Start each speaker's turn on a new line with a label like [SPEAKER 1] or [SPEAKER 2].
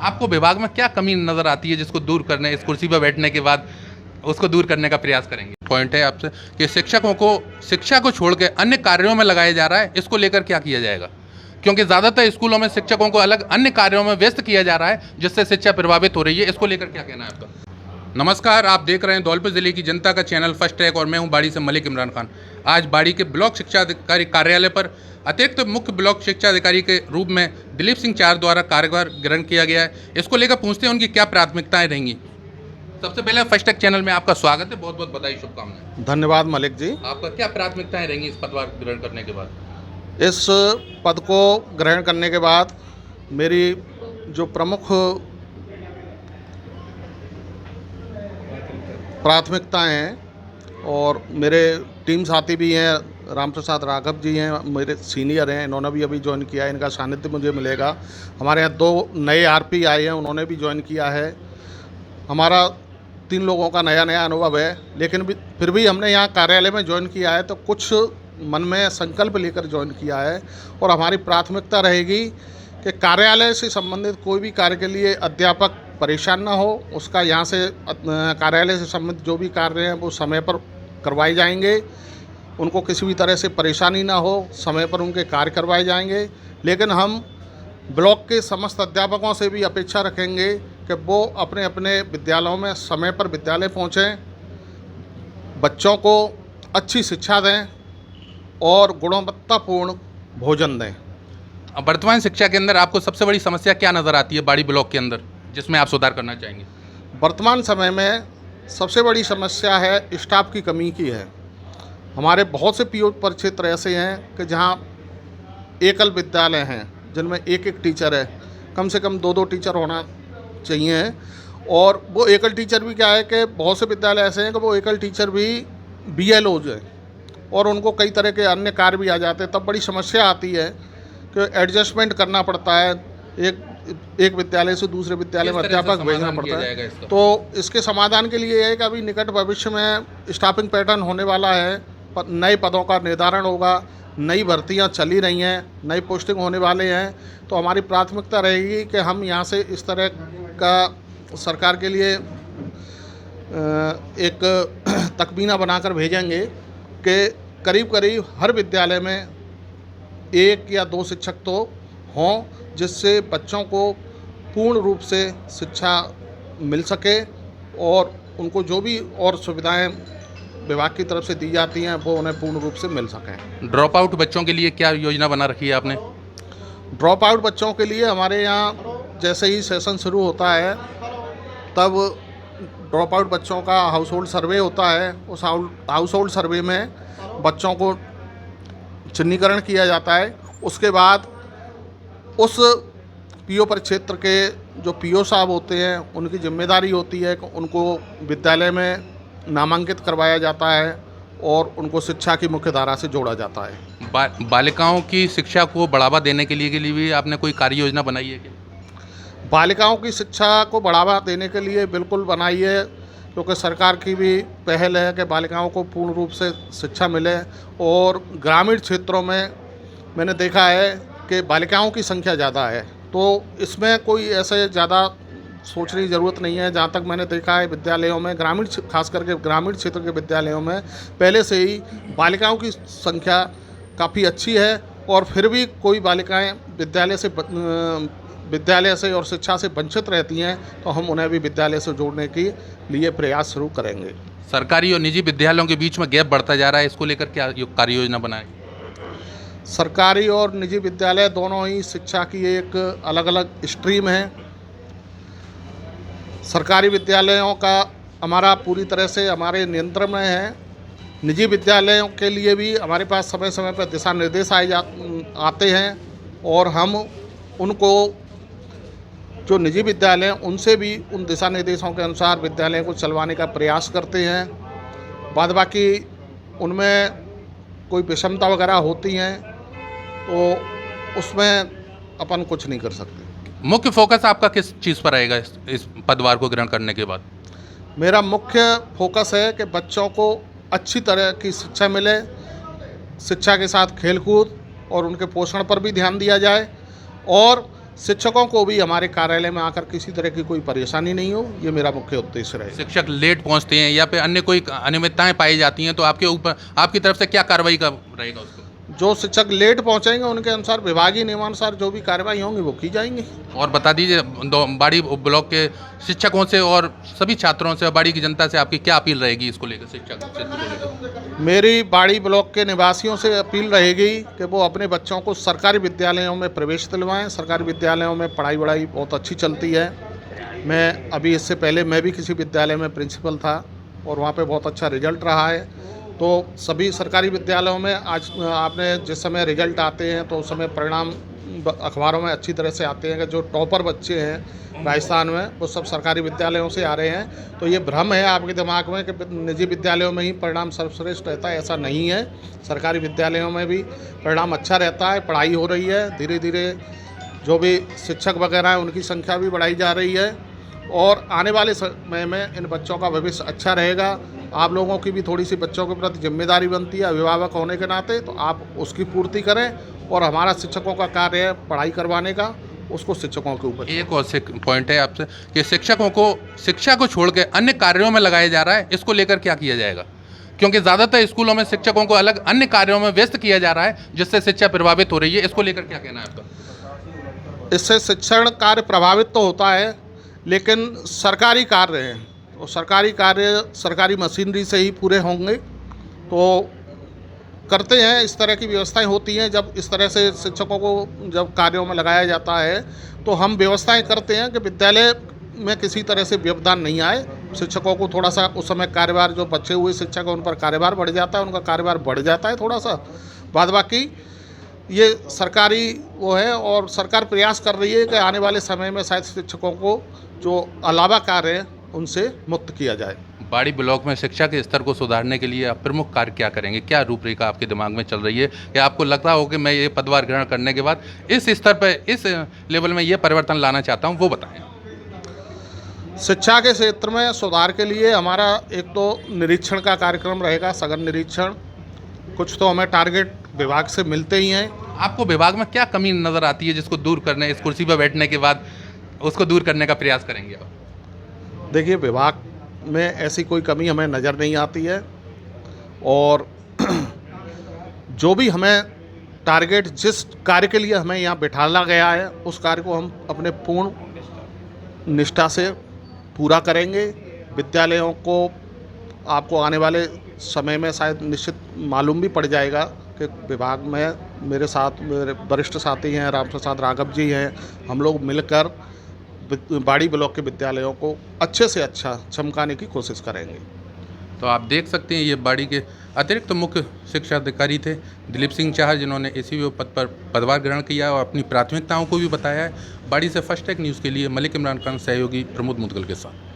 [SPEAKER 1] आपको विभाग में क्या कमी नज़र आती है जिसको दूर करने, इस कुर्सी पर बैठने के बाद उसको दूर करने का प्रयास करेंगे? पॉइंट है आपसे कि शिक्षकों को शिक्षा को छोड़ के अन्य कार्यों में लगाया जा रहा है, इसको लेकर क्या किया जाएगा? क्योंकि ज़्यादातर स्कूलों में शिक्षकों को अलग अन्य कार्यों में व्यस्त किया जा रहा है, जिससे शिक्षा प्रभावित हो रही है। इसको लेकर क्या कहना है आपका? नमस्कार, आप देख रहे हैं धौलपुर जिले की जनता का चैनल फर्स्ट ट्रैक और मैं हूं बाड़ी से मलिक इमरान खान। आज बाड़ी के ब्लॉक शिक्षा अधिकारी कार्यालय पर अतिरिक्त मुख्य ब्लॉक शिक्षा अधिकारी के रूप में दिलीप सिंह चार द्वारा कार्यभार ग्रहण किया गया है। इसको लेकर पूछते हैं उनकी क्या प्राथमिकताएं रहेंगी। सबसे पहले फर्स्ट ट्रैक चैनल में आपका स्वागत है, बहुत बहुत बधाई, शुभकामनाएं।
[SPEAKER 2] धन्यवाद मलिक जी।
[SPEAKER 1] आपका क्या प्राथमिकताएं रहेंगी इस पदभार ग्रहण करने के बाद?
[SPEAKER 2] इस पद को ग्रहण करने के बाद मेरी जो प्रमुख प्राथमिकताएं हैं और मेरे टीम साथी भी हैं, राम प्रसाद राघव जी हैं, मेरे सीनियर हैं, इन्होंने भी अभी ज्वाइन किया है, इनका सानिध्य मुझे मिलेगा। हमारे यहाँ 2 नए आरपी आए हैं, उन्होंने भी ज्वाइन किया है। हमारा 3 लोगों का नया नया अनुभव है, लेकिन फिर भी हमने यहाँ कार्यालय में ज्वाइन किया है तो कुछ मन में संकल्प लेकर ज्वाइन किया है। और हमारी प्राथमिकता रहेगी कि कार्यालय से संबंधित कोई भी कार्य के लिए अध्यापक परेशान ना हो, उसका यहाँ से कार्यालय से संबंधित जो भी कार्य हैं वो समय पर करवाए जाएंगे, उनको किसी भी तरह से परेशानी ना हो, समय पर उनके कार्य करवाए जाएंगे। लेकिन हम ब्लॉक के समस्त अध्यापकों से भी अपेक्षा रखेंगे कि वो अपने अपने विद्यालयों में समय पर विद्यालय पहुँचें, बच्चों को अच्छी शिक्षा दें और गुणवत्तापूर्ण भोजन दें।
[SPEAKER 1] वर्तमान शिक्षा के अंदर आपको सबसे बड़ी समस्या क्या नज़र आती है बाड़ी ब्लॉक के अंदर, जिसमें आप सुधार करना चाहेंगे?
[SPEAKER 2] वर्तमान समय में सबसे बड़ी समस्या है स्टाफ की कमी की है। हमारे बहुत से पीओ परिक्षेत्र ऐसे हैं कि जहां एकल विद्यालय हैं जिनमें एक एक टीचर है, कम से कम 2-2 टीचर होना चाहिए। और वो एकल टीचर भी क्या है कि बहुत से विद्यालय ऐसे हैं कि वो एकल टीचर भी BLOज हैं और उनको कई तरह के अन्य कार्य भी आ जाते हैं। तब बड़ी समस्या आती है कि एडजस्टमेंट करना पड़ता है, एक विद्यालय से दूसरे विद्यालय में अध्यापक भेजना पड़ता है। तो इसके समाधान के लिए है कि अभी निकट भविष्य में स्टाफिंग पैटर्न होने वाला है, नए पदों का निर्धारण होगा, नई भर्तियां चली रही हैं, नई पोस्टिंग होने वाले हैं। तो हमारी प्राथमिकता रहेगी कि हम यहाँ से इस तरह का सरकार के लिए एक तकमीना बनाकर भेजेंगे कि करीब करीब हर विद्यालय में 1 या 2 शिक्षक तो हों, जिससे बच्चों को पूर्ण रूप से शिक्षा मिल सके और उनको जो भी और सुविधाएं विभाग की तरफ से दी जाती हैं वो उन्हें पूर्ण रूप से मिल सकें।
[SPEAKER 1] ड्रॉप आउट बच्चों के लिए क्या योजना बना रखी है आपने?
[SPEAKER 2] ड्रॉप आउट बच्चों के लिए हमारे यहाँ जैसे ही सेशन शुरू होता है तब ड्रॉप आउट बच्चों का हाउस होल्ड सर्वे होता है। उस हाउस होल्ड सर्वे में बच्चों को चिन्हीकरण किया जाता है। उसके बाद उस पीओ परिक्षेत्र के जो पीओ साहब होते हैं उनकी जिम्मेदारी होती है कि उनको विद्यालय में नामांकित करवाया जाता है और उनको शिक्षा की मुख्य धारा से जोड़ा जाता है।
[SPEAKER 1] बालिकाओं की शिक्षा को बढ़ावा देने के लिए भी आपने कोई कार्य योजना बनाई है क्या?
[SPEAKER 2] बालिकाओं की शिक्षा को बढ़ावा देने के लिए बिल्कुल बनाई है, क्योंकि सरकार की भी पहल है कि बालिकाओं को पूर्ण रूप से शिक्षा मिले। और ग्रामीण क्षेत्रों में मैंने देखा है कि बालिकाओं की संख्या ज़्यादा है, तो इसमें कोई ऐसे ज़्यादा सोचने की ज़रूरत नहीं है। जहाँ तक मैंने देखा है विद्यालयों में, खास करके ग्रामीण क्षेत्र के विद्यालयों में पहले से ही बालिकाओं की संख्या काफ़ी अच्छी है। और फिर भी कोई बालिकाएं विद्यालय से और शिक्षा से वंचित रहती हैं तो हम उन्हें भी विद्यालय से जोड़ने के लिए प्रयास शुरू करेंगे।
[SPEAKER 1] सरकारी और निजी विद्यालयों के बीच में गैप बढ़ता जा रहा है, इसको लेकर क्या कार्य योजना बनाए?
[SPEAKER 2] सरकारी और निजी विद्यालय दोनों ही शिक्षा की एक अलग अलग स्ट्रीम है। सरकारी विद्यालयों का हमारा पूरी तरह से हमारे नियंत्रण में है। निजी विद्यालयों के लिए भी हमारे पास समय समय पर दिशा निर्देश आते हैं और हम उनको, जो निजी विद्यालय हैं उनसे भी उन दिशा निर्देशों के अनुसार विद्यालय को चलवाने का प्रयास करते हैं। बाद बाकी उनमें कोई विषमता वगैरह होती हैं तो उसमें अपन कुछ नहीं कर सकते।
[SPEAKER 1] मुख्य फोकस आपका किस चीज़ पर रहेगा इस पदभार को ग्रहण करने के बाद?
[SPEAKER 2] मेरा मुख्य फोकस है कि बच्चों को अच्छी तरह की शिक्षा मिले, शिक्षा के साथ खेलकूद और उनके पोषण पर भी ध्यान दिया जाए और शिक्षकों को भी हमारे कार्यालय में आकर किसी तरह की कोई परेशानी नहीं हो, ये मेरा मुख्य उद्देश्य रहेगा।
[SPEAKER 1] शिक्षक लेट पहुंचते हैं या फिर अन्य कोई अनियमितताएं पाई जाती हैं तो आपके ऊपर आपकी तरफ से क्या कार्रवाई का रहेगा उसको?
[SPEAKER 2] जो शिक्षक लेट पहुंचेंगे उनके अनुसार विभागीय नियमानुसार जो भी कार्रवाई होंगी वो की जाएंगी।
[SPEAKER 1] और बता दीजिए बाड़ी ब्लॉक के शिक्षकों से और सभी छात्रों से और बाड़ी की जनता से आपकी क्या अपील रहेगी इसको लेकर, शिक्षक क्षेत्र को लेकर?
[SPEAKER 2] मेरी बाड़ी ब्लॉक के निवासियों से अपील रहेगी कि वो अपने बच्चों को सरकारी विद्यालयों में प्रवेश दिलवाएं। सरकारी विद्यालयों में पढ़ाई वढ़ाई बहुत अच्छी चलती है। मैं अभी इससे पहले मैं भी किसी विद्यालय में प्रिंसिपल था और वहाँ पे बहुत अच्छा रिजल्ट रहा है। तो सभी सरकारी विद्यालयों में आज आपने जिस समय रिजल्ट आते हैं तो उस समय परिणाम अखबारों में अच्छी तरह से आते हैं कि जो टॉपर बच्चे हैं राजस्थान में वो सब सरकारी विद्यालयों से आ रहे हैं। तो ये भ्रम है आपके दिमाग में कि निजी विद्यालयों में ही परिणाम सर्वश्रेष्ठ रहता है, ऐसा नहीं है। सरकारी विद्यालयों में भी परिणाम अच्छा रहता है, पढ़ाई हो रही है। धीरे धीरे जो भी शिक्षक वगैरह हैं उनकी संख्या भी बढ़ाई जा रही है और आने वाले समय में इन बच्चों का भविष्य अच्छा रहेगा। आप लोगों की भी थोड़ी सी बच्चों के प्रति जिम्मेदारी बनती है अभिभावक होने के नाते, तो आप उसकी पूर्ति करें और हमारा शिक्षकों का कार्य है पढ़ाई करवाने का, उसको शिक्षकों के ऊपर।
[SPEAKER 1] एक और पॉइंट है आपसे कि शिक्षकों को शिक्षा को छोड़ के अन्य कार्यों में लगाया जा रहा है, इसको लेकर क्या किया जाएगा? क्योंकि ज़्यादातर स्कूलों में शिक्षकों को अलग अन्य कार्यों में व्यस्त किया जा रहा है जिससे शिक्षा प्रभावित हो रही है, इसको लेकर क्या कहना है आपका?
[SPEAKER 2] इससे शिक्षण कार्य प्रभावित तो होता है, लेकिन सरकारी कार्य हैं और सरकारी कार्य सरकारी मशीनरी से ही पूरे होंगे तो करते हैं। इस तरह की व्यवस्थाएं होती हैं। जब इस तरह से शिक्षकों को जब कार्यों में लगाया जाता है तो हम व्यवस्थाएं करते हैं कि विद्यालय में किसी तरह से व्यवधान नहीं आए। शिक्षकों को थोड़ा सा उस समय कार्यभार, जो बचे हुए शिक्षक हैं उन पर कार्यभार बढ़ जाता है, उनका कार्यभार बढ़ जाता है थोड़ा सा। बाद बाकी ये सरकारी वो है और सरकार प्रयास कर रही है कि आने वाले समय में शायद शिक्षकों को जो अलावा कार्य है उनसे मुक्त किया जाए।
[SPEAKER 1] बाड़ी ब्लॉक में शिक्षा के स्तर को सुधारने के लिए आप प्रमुख कार्य क्या करेंगे? क्या रूपरेखा आपके दिमाग में चल रही है कि आपको लगता हो कि मैं ये पदभार ग्रहण करने के बाद इस स्तर पर, इस लेवल में ये परिवर्तन लाना चाहता हूँ, वो बताएं।
[SPEAKER 2] शिक्षा के क्षेत्र में सुधार के लिए हमारा एक तो निरीक्षण का कार्यक्रम रहेगा, सघन निरीक्षण। कुछ तो हमें टारगेट विभाग से मिलते ही हैं।
[SPEAKER 1] आपको विभाग में क्या कमी नज़र आती है जिसको दूर करने, इस कुर्सी पर बैठने के बाद उसको दूर करने का प्रयास करेंगे आप?
[SPEAKER 2] देखिए, विभाग में ऐसी कोई कमी हमें नज़र नहीं आती है और जो भी हमें टारगेट, जिस कार्य के लिए हमें यहाँ बिठाला गया है उस कार्य को हम अपने पूर्ण निष्ठा से पूरा करेंगे। विद्यालयों को आपको आने वाले समय में शायद निश्चित मालूम भी पड़ जाएगा कि विभाग में मेरे साथ मेरे वरिष्ठ साथी हैं, राम प्रसाद राघव जी हैं, हम लोग मिलकर बाड़ी ब्लॉक के विद्यालयों को अच्छे से अच्छा चमकाने की कोशिश करेंगे।
[SPEAKER 1] तो आप देख सकते हैं ये बाड़ी के अतिरिक्त मुख्य शिक्षा अधिकारी थे दिलीप सिंह चाहर, जिन्होंने एसीवीओ पद पर पदभार ग्रहण किया और अपनी प्राथमिकताओं को भी बताया है। बाड़ी से फर्स्ट टेक न्यूज़ के लिए मलिक इमरान खान सहयोगी प्रमोद मुदगल के साथ।